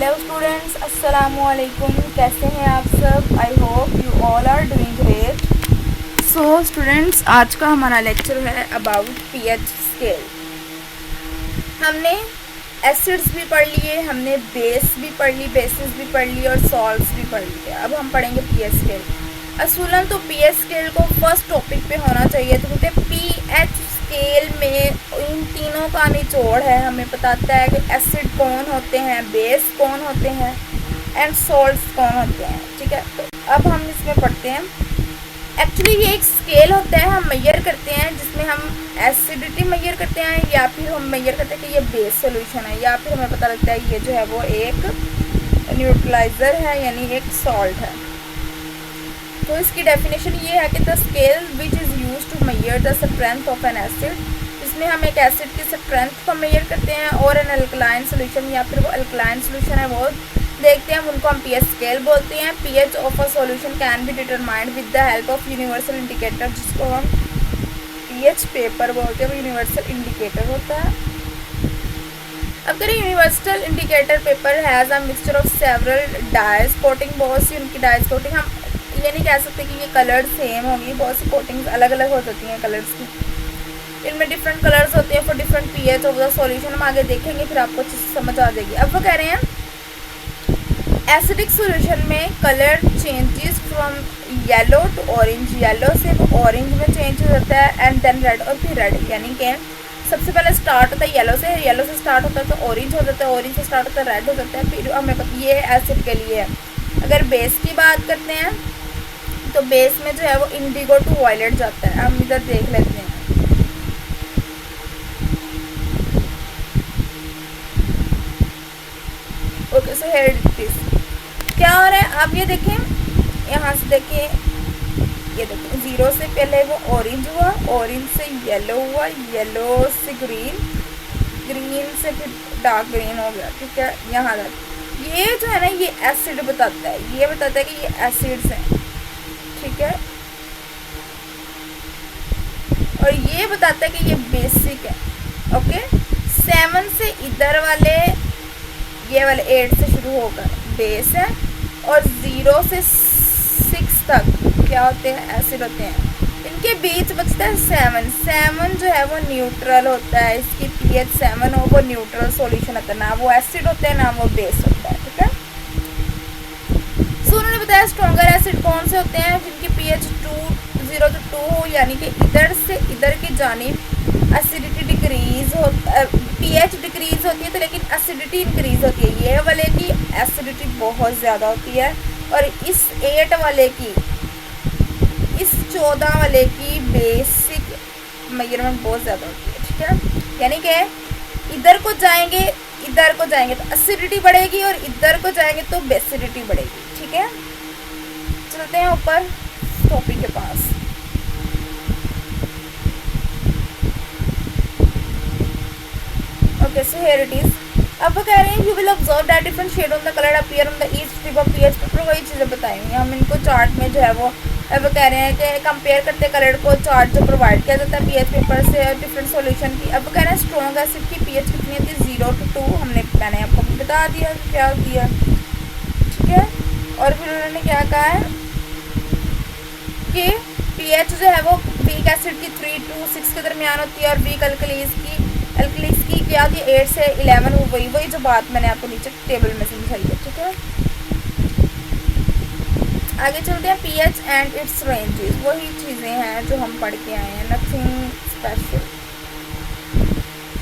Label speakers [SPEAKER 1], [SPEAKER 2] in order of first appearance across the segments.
[SPEAKER 1] Hello students, अस्सलाम वालेकुम। कैसे हैं आप सब? I hope you all are doing great. So students, आज का हमारा लेक्चर है अबाउट पीएच स्केल। हमने एसिड्स भी पढ़ लिए, हमने बेस भी पढ़ ली, बेसिस भी पढ़ ली और सॉल्ट्स भी पढ़ लिए। अब हम पढ़ेंगे पीएच स्केल। असूलन तो पीएच स्केल को फर्स्ट टॉपिक पे होना चाहिए, तो क्योंकि पीएच स्केल में इन तीनों का निचोड़ है। हमें बताता है कि एसिड कौन होते हैं, बेस कौन होते हैं एंड सॉल्ट्स कौन होते हैं। ठीक है, तो अब हम इसमें पढ़ते हैं। एक्चुअली ये एक स्केल होता है, हम मेजर करते हैं, जिसमें हम एसिडिटी मेजर करते हैं या फिर हम मेजर करते हैं कि ये बेस सोल्यूशन है, या फिर हमें पता लगता है ये जो है वो एक न्यूट्रलाइज़र है, यानी एक सॉल्ट है। तो इसकी डेफिनेशन ये है कि the scale which is use to measure the strength of an acid, जिसमें हम एक एसिड की स्ट्रेंथ को मेजर करते हैं, और एन अल्कलाइन सोल्यूशन या फिर वो अल्कलाइन सोल्यूशन है वो देखते हैं, उनको हम पीएच स्केल बोलते हैं। PH of a solution can be determined with the help of universal indicator, जिसको हम पीएच पेपर बोलते हैं, वो यूनिवर्सल इंडिकेटर होता है। अब करें universal indicator paper has a mixture of several dyes coating, बहुत सी उनकी डाइज कोटिंग, हम ये नहीं कह सकते कि ये कलर सेम होंगी, बहुत सी कोटिंग्स अलग अलग हो जाती हैं कलर्स की। इनमें डिफरेंट कलर्स होते हैं for different pH of the solution. हम आगे देखेंगे, फिर आपको समझ आ जाएगी। अब वो कह रहे हैं एसिडिक सॉल्यूशन में colour changes from yellow to orange, yellow से वो ऑरेंज में चेंज हो जाता है, एंड देन रेड, और फिर रेड, यानी कि सबसे पहले स्टार्ट होता है येलो से, येलो से स्टार्ट होता है तो ऑरेंज हो जाता है, ऑरेंज से स्टार्ट होता है रेड हो जाता है, फिर हमें पता ये एसिड के लिए है। अगर बेस की बात करते हैं तो बेस में जो है वो इंडिगो टू वायलेट जाता है। हम इधर देख लेते हैं। Okay, so here it is. क्या हो रहा है आप ये देखें, यहाँ से देखिए, ये देखें, जीरो से पहले वो ऑरेंज हुआ, ऑरेंज से येलो हुआ, येलो से ग्रीन, ग्रीन से फिर डार्क ग्रीन हो गया। ठीक है, यहाँ तक ये जो है ना, ये एसिड बताता है, ये बताता है कि ये एसिड्स हैं। ठीक है, और ये बताता है कि ये बेसिक है। ओके, 7 से इधर वाले, ये वाले 8 से शुरू होकर बेस है, और 0 से 6 तक क्या होते हैं, एसिड होते हैं। इनके बीच बचता है 7। 7 जो है वो न्यूट्रल होता है, इसकी पीएच 7 हो, वो न्यूट्रल सॉल्यूशन होता है, ना वो एसिड होते हैं ना वो बेस होता है। ठीक है, सो उन्होंने बताया स्ट्रॉन्गर एसिड कौन से होते हैं, जिनकी पीएच 0 to 2 हो, यानी कि इधर से इधर की जानिब एसिडिटी डिक्रीज हो, पीएच डिक्रीज होती है तो लेकिन एसिडिटी इंक्रीज होती है। ये वाले की एसिडिटी बहुत ज़्यादा होती है, और इस 8 वाले की, इस 14 वाले की बेसिक मेजरमेंट बहुत ज़्यादा होती है। ठीक है, यानी कि इधर को जाएंगे, इधर को जाएंगे तो एसिडिटी बढ़ेगी, और इधर को जाएंगे तो बेसिडिटी बढ़ेगी। ठीक है, चलते हैं ऊपर टॉपिक के पास। Okay, so here it is. अब वो कह रहे हैं you will observe that different shade on the colour appear on the each strip of pH paper. वही चीज़ें बताई हुई हैं हम इनको चार्ट में जो है वो। अब वो कह रहे हैं कि कंपेयर करते कलर को, चार्ट जो प्रोवाइड किया जाता है पीएच पेपर से डिफरेंट सॉल्यूशन की। अब वो कह रहे हैं स्ट्रॉन्ग एसिड की पीएच कितनी होती है, 0 to 2। मैंने आपको बता दिया क्या दिया। ठीक है, और फिर उन्होंने क्या कहा है कि पीएच जो है वो वीक एसिड की 3 to 6 के दरमियान होती है, और वीक अल्कलीज की क्या होती है 8 से 11। वही जो बात मैंने आपको नीचे टेबल में समझाई है। ठीक है, आगे चलते हैं। पीएच एंड इट्स रेंजेस, वही चीज़ें हैं जो हम पढ़ के आए हैं, नथिंग स्पेशल।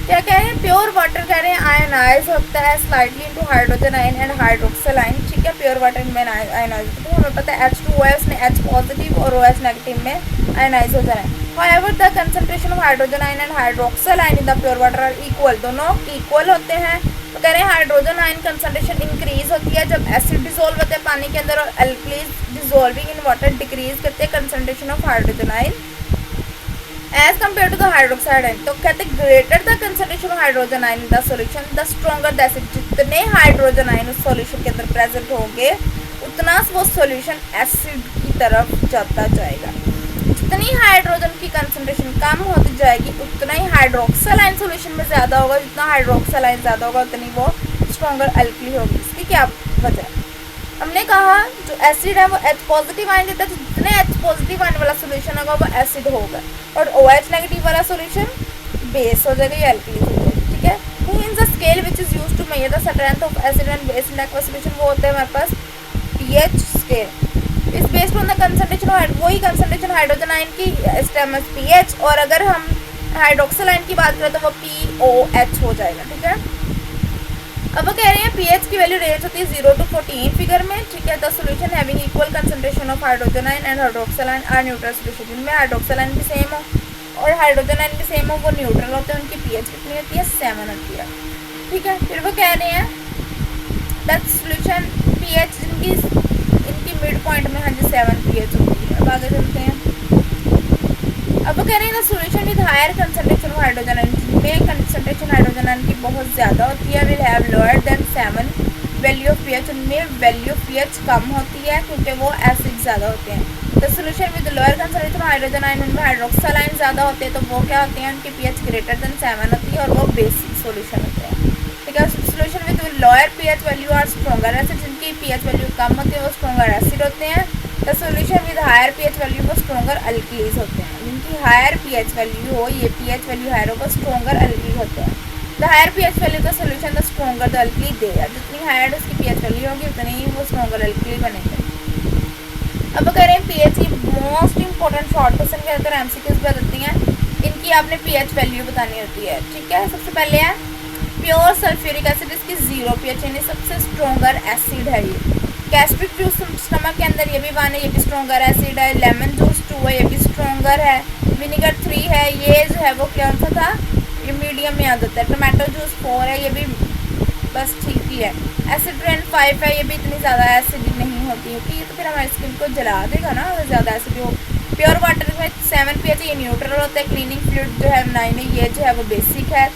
[SPEAKER 1] क्या कह रहे हैं, प्योर वाटर कह रहे हैं आयनाइज होता है slightly into hydrogen ion and hydroxyl ion. ठीक है, प्योर वाटर में आयनाइज होता है, हमें पता है H2O है, उसमें H पॉजिटिव और OH नेगेटिव में आयनाइज हो जाना है। However, the concentration of hydrogen ion and hydroxyl ion in the pure water are equal, दोनों इक्वल होते हैं। तो कह रहे हैं हाइड्रोजन आयन कंसंट्रेशन इंक्रीज होती है जब एसिड डिसॉल्व होते हैं पानी के अंदर, और alkalis dissolving in water decrease करते हैं concentration of hydrogen ion as compare to the hydroxide ion. तो कहते हैं greater the concentration of hydrogen ion in the solution the stronger the acid. जितने हाइड्रोजन आयन उस सॉल्यूशन के अंदर present होंगे उतना वो सॉल्यूशन एसिड की तरफ जाता जाएगा। जितनी हाइड्रोजन की कंसंट्रेशन कम होती जाएगी उतना ही हाइड्रोक्सिल आयन सॉल्यूशन में ज़्यादा होगा, जितना हाइड्रोक्सिल आयन ज़्यादा होगा उतनी वो स्ट्रॉन्गर अल्कली होगी। इसकी क्या एसिड है वो H पॉजिटिव आयन देता है, तो जितने H पॉजिटिव आयन वाला सोल्यूशन होगा वो एसिड होगा, और OH नेगेटिव वाला सोल्यूशन बेस हो जाएगा या एल्कली हो जाएगा, ठीक है। Means the scale which is used to measure the strength of acid and base in aqua solution वो होता है हमारे पास pH स्केल। इस based on the concentration of वही कंसंट्रेशन हाइड्रोजन आयन की स्टेमस pH, और अगर हम हाइड्रोक्सिल आयन की बात करें तो वो POH हो जाएगा, ठीक है। अब वो कह रहे हैं pH की वैल्यू रेंज होती है 0 to 14 फिगर में, ठीक है। The solution having equal concentration of hydrogen ion and hydroxyl ion are neutral solution, जिनमें हाइड्रोक्सिल आयन भी सेम हो और हाइड्रोजन आयन भी सेम हो, वो न्यूट्रल होते हैं, उनकी pH कितनी होती है 7 होती है, ठीक है। फिर वो कह रहे हैं दैट सॉल्यूशन pH इनकी मिड पॉइंट में हाँ जी 7 pH होती है। अब आगे चलते हैं। अब वो कह रहे हैं the solution with higher concentration of hydrogen ion, जिनमें कंसंट्रेशन हाइड्रोजन आयन की बहुत ज़्यादा होती है, will have lower than 7 value of pH, उनमें वैल्यू ऑफ pH कम होती है क्योंकि वो एसिड ज़्यादा होते हैं। The solution with lower concentration hydrogen ion, उनमें हाइड्रोक्सिल आयन ज़्यादा होते हैं, तो वो क्या होते हैं, उनकी pH ग्रेटर देन 7 होती है और वो बेसिक सॉल्यूशन होते हैं, ठीक है। Solution with lower pH value are stronger acid, जिनकी pH वैल्यू कम होती है वो स्ट्रॉन्गर एसिड होते हैं। The solution with higher pH value वो स्ट्रॉन्गर अल्कलीज होते हैं, जिनकी हायर pH वैल्यू हो, ये pH वैल्यू हायर हो, वो स्ट्रॉन्गर अल्कली होते हैं। The higher pH value the solution the stronger the alkali they, जितनी हायर उसकी pH वैल्यू होगी उतनी ही वो स्ट्रॉन्गर अल्कली बनेंगे। अब कह रहे हैं pH की मोस्ट इंपॉर्टेंट शॉर्ट क्वेश्चन के अंदर MCQs बताती हैं, इनकी आपने pH वैल्यू बतानी होती है, ठीक है। सबसे पहले है प्योर सल्फ्यूरिक एसिड, इसकी 0 pH, यानी सबसे स्ट्रॉन्गर एसिड है ये। गैस्ट्रिक जूस स्टमक के अंदर ये भी 1 है, ये भी स्ट्रॉन्गर एसिड है। लेमन जूस 2 है, ये भी स्ट्रॉन्गर है। विनेगर 3 है, ये जो है वो कौन सा था, ये मीडियम में आ जाता है। टोमेटो जूस 4 है, ये भी बस ठीक ही है। एसिड रेन 5 है, ये भी इतनी ज़्यादा एसिड नहीं होती क्योंकि ये तो फिर हमारी स्किन को जला देगा ना अगर ज़्यादा एसिड हो। प्योर वाटर में 7 pH, ये न्यूट्रल होता है। क्लीनिंग फ्लूइड जो है 9 है, ये जो है वो बेसिक है।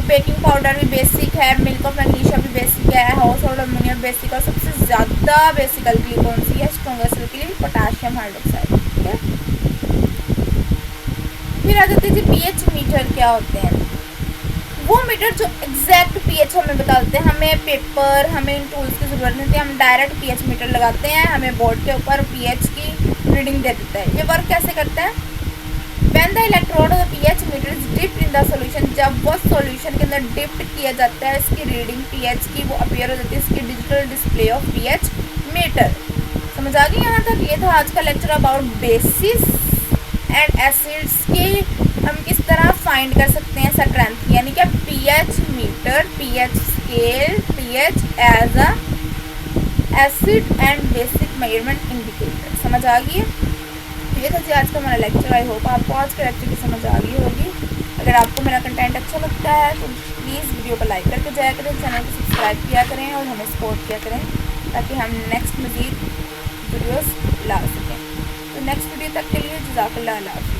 [SPEAKER 1] बेकिंग पाउडर भी बेसिक है। मिल्क ऑफ मैग्नीशिया भी बेसिक है। हाउस होल्ड अमोनियम बेसिक, और सबसे ज़्यादा बेसिक अल्कली कौन सी है, स्ट्रॉन्गेस्ट अल्कली पोटाशियम हाइड्रोक्साइड, ठीक है। फिर आ जाती थी pH मीटर क्या होते हैं, वो मीटर जो एग्जैक्ट pH हमें बता देते हैं। हमें पेपर, हमें इन टूल्स की ज़रूरत नहीं होती, हम डायरेक्ट pH मीटर लगाते हैं, हमें बोर्ड के ऊपर pH की रीडिंग दे देता है। ये वर्क कैसे करता है, When the electrode of the pH meter is dipped in the solution, जब वो सॉल्यूशन के अंदर डिप्ट किया जाता है, इसकी रीडिंग pH की वो अपीयर हो जाती है, इसकी digital display of pH meter. समझ आ गई यहाँ तक। ये था आज का lecture about bases and acids की हम किस तरह फाइंड कर सकते हैं स्ट्रेंथ, यानी कि pH meter, pH scale, pH as a acid and basic measurement indicator. समझ आ गई है। ये था जी आज का हमारा लेक्चर। आई होप आपको आज के लेक्चर की समझ आ गई होगी। अगर आपको मेरा कंटेंट अच्छा लगता है तो प्लीज़ वीडियो को लाइक करके जाया करें, चैनल को सब्सक्राइब किया करें और हमें सपोर्ट किया करें ताकि हम नेक्स्ट मज़ीद वीडियोस ला सकें। तो नेक्स्ट वीडियो तक के लिए जज़ाकल्लाह।